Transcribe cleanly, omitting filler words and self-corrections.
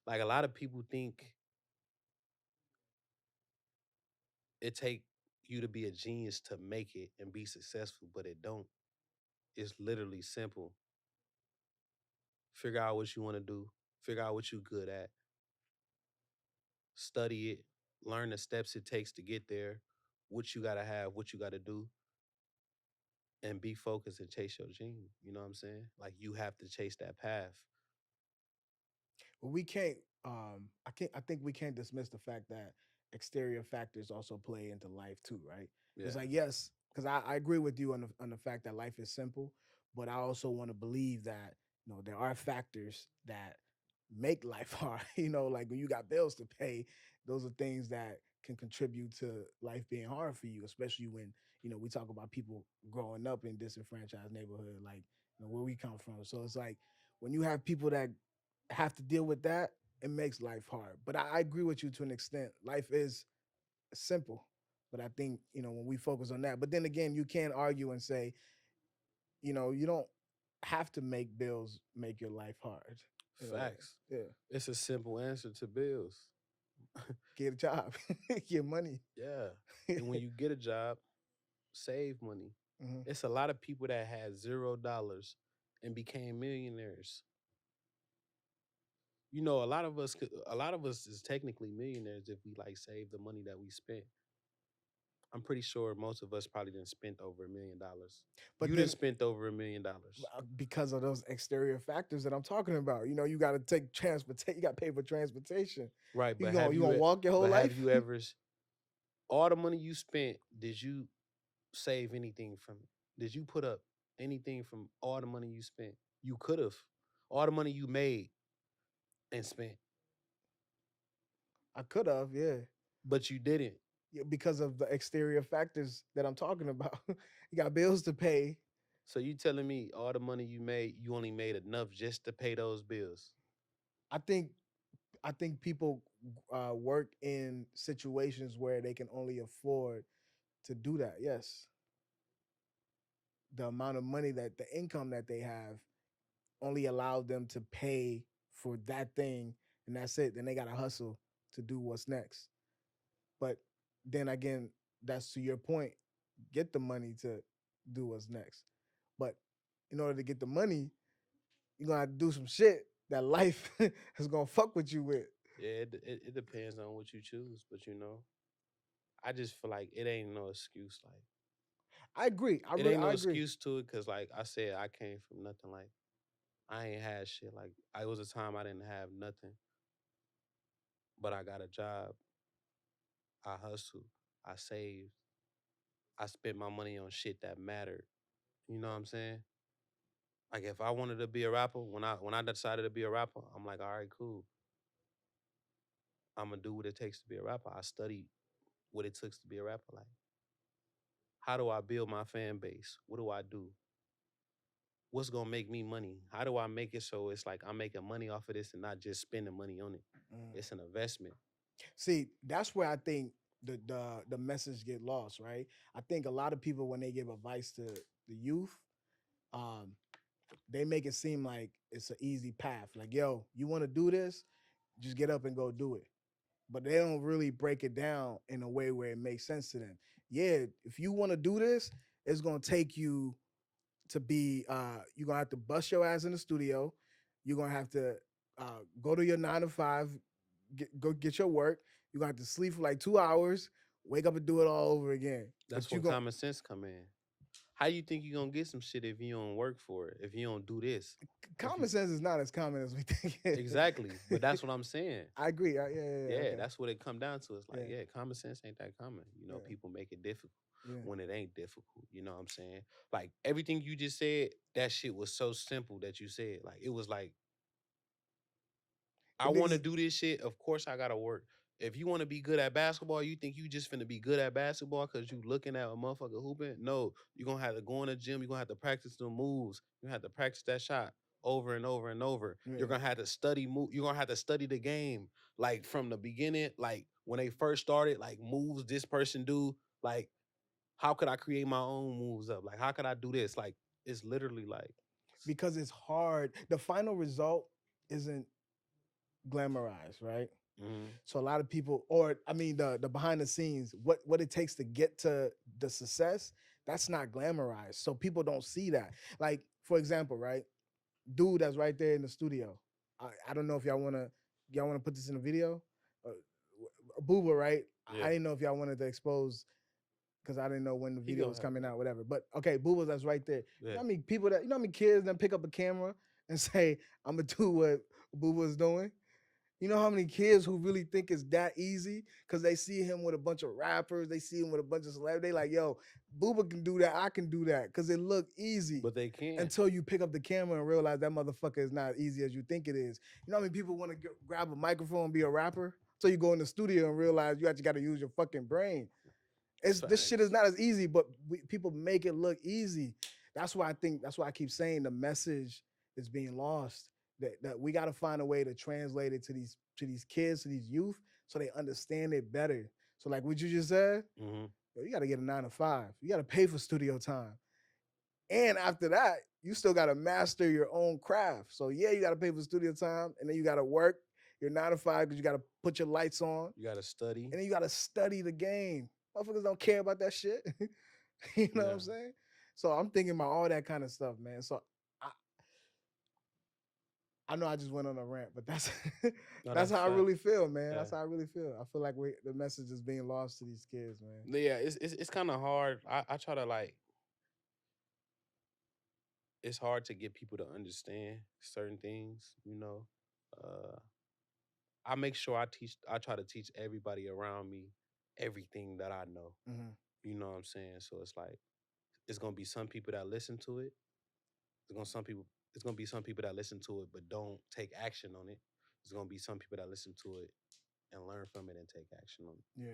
Like a lot of people think it take you to be a genius to make it and be successful, but it don't. It's literally simple. Figure out what you want to do. Figure out what you're good at. Study it. Learn the steps it takes to get there. What you gotta have. What you gotta do. And be focused and chase your dream. You know what I'm saying? Like you have to chase that path. But we can't. I think we can't dismiss the fact that exterior factors also play into life too, right? It's Yeah. like yes, because I agree with you on the fact that life is simple, but I also want to believe that there are factors that make life hard. Like when you got bills to pay, those are things that can contribute to life being hard for you, especially when we talk about people growing up in disenfranchised neighborhood, like where we come from. So it's like when you have people that have to deal with that, it makes life hard. But I agree with you to an extent. Life is simple. But I think, when we focus on that, but then again, you can't argue and say, you don't have to make bills make your life hard. Like, Facts. yeah, It's a simple answer to bills. get a job, get money. Yeah. And when you get a job, save money. Mhm. It's a lot of people that had $0 and became millionaires. You know, a lot of us is technically millionaires if we like save the money that we spent. I'm pretty sure most of us probably didn't spent over $1 million. But You didn't then spent over $1 million. because of those exterior factors that I'm talking about, you got to take transportation. You got to pay for transportation. Right, You but gonna you gonna walk your whole have life? you ever all the money you spent, did you save anything from it? Did you put up anything from all the money you spent? You could have. All the money you made and spent, I could have, yeah. but you didn't. Yeah, because of the exterior factors that I'm talking about. You got bills to pay. So you telling me all the money you made, you only made enough just to pay those bills? I think I think people work in situations where they can only afford to do that. Yes, the amount of money that the income that they have only allowed them to pay for that thing, and that's it. Then they got to hustle to do what's next. But then again, that's to your point. Get the money to do what's next. But in order to get the money, you're gonna have to do some shit that life is gonna fuck with you with. Yeah, it depends on what you choose, but you know, I just feel like it ain't no excuse. Like I agree. it ain't no I agree. excuse to it, cause like I said, I came from nothing. Like I ain't had shit. Like I was a time I didn't have nothing, but I got a job. I hustled. I saved. I spent my money on shit that mattered. You know what I'm saying? Like if I wanted to be a rapper, when I decided to be a rapper, I'm like, all right, cool. I'm gonna do what it takes to be a rapper. I studied what it took to be a rapper. Like, how do I build my fan base? What do I do? What's gonna make me money? How do I make it so it's like I'm making money off of this and not just spending money on it? Mm. It's an investment. See, that's where I think the message get lost, right? I think a lot of people when they give advice to the youth, um, they make it seem like it's an easy path. Like, yo, you want to do this, just get up and go do it. But they don't really break it down in a way where it makes sense to them. Yeah, if you want to do this, it's gonna take you to be you're gonna have to bust your ass in the studio. You're gonna have to go to your 9 to 5, go get your work. You're gonna have to sleep for like 2 hours, wake up and do it all over again. That's But you where going common sense come in. How you think you gonna get some shit if you don't work for it? If you don't do this? If you common sense is not as common as we think. exactly, but that's what I'm saying. I agree. Yeah, Yeah, okay. that's what it come down to. It's like, Yeah, yeah, common sense ain't that common. You know, yeah, people make it difficult yeah. when it ain't difficult. You know what I'm saying? Like everything you just said, that shit was so simple that you said. Like it was like, I And want to niggas, do this shit. Of course, I gotta work. If you want to be good at basketball, you think you just finna be good at basketball because you looking at a motherfucker hooping? No, you're gonna have to go in the gym. You're gonna have to practice the moves. You're gonna have to practice that shot over and over and over. You're yeah. gonna have to study move. You're gonna have to study the game like from the beginning, like when they first started, like moves this person do. Like, how could I create my own moves up? Like, how could I do this? Like, it's literally like, Because it's hard. The final result isn't glamorized, right? Mm-hmm. So a lot of people, or I mean, the behind the scenes, what it takes to get to the success, that's not glamorized. So people don't see that. Like for example, right? Dude that's right there in the studio. I don't know if y'all wanna put this in a video. Uh, Booba, right? I Yeah. didn't know if y'all wanted to expose because I didn't know when the He video gonna was have coming it. out, whatever. But okay, Booba, that's right there. You Yeah. know how many people that you know how many kids then pick up a camera and say, "I'm gonna do what Booba's doing." You know how many kids who really think it's that easy because they see him with a bunch of rappers, they see him with a bunch of celebrities. They like, yo, Booba can do that, I can do that because it look easy. But they can. Until you pick up the camera and realize that motherfucker is not easy as you think it is. You know how many people want to grab a microphone and be a rapper? So you go in the studio and realize you actually got to use your fucking brain. This shit is Facts. not as easy, but people make it look easy. That's why I keep saying the message is being lost. That we got to find a way to translate it to these kids, to these youth, so they understand it better. So like what you just said, Mm-hmm. yo, you got to get a 9 to 5. You got to pay for studio time, and after that, you still got to master your own craft. So yeah, you got to pay for studio time, and then you got to work your 9 to 5 because you got to put your lights on, You gotta study. and then you got to study the game. Motherfuckers don't care about that shit. You know what I'm Yeah. saying? So I'm thinking about all that kind of stuff, man. So I, I know I just went on a rant, but that's No, that's that's how I fact. really feel, man. Yeah. That's how I really feel. I feel like the message is being lost to these kids, man. Yeah, it's kind of hard. I try to like it's hard to get people to understand certain things, you know. Uh I make sure I try to teach everybody around me everything that I know. Hmm. You know what I'm saying? So it's like it's gonna be some people that listen to it. It's gonna be some people that listen to it but don't take action on it. There's gonna be some people that listen to it and learn from it and take action on it. Yeah.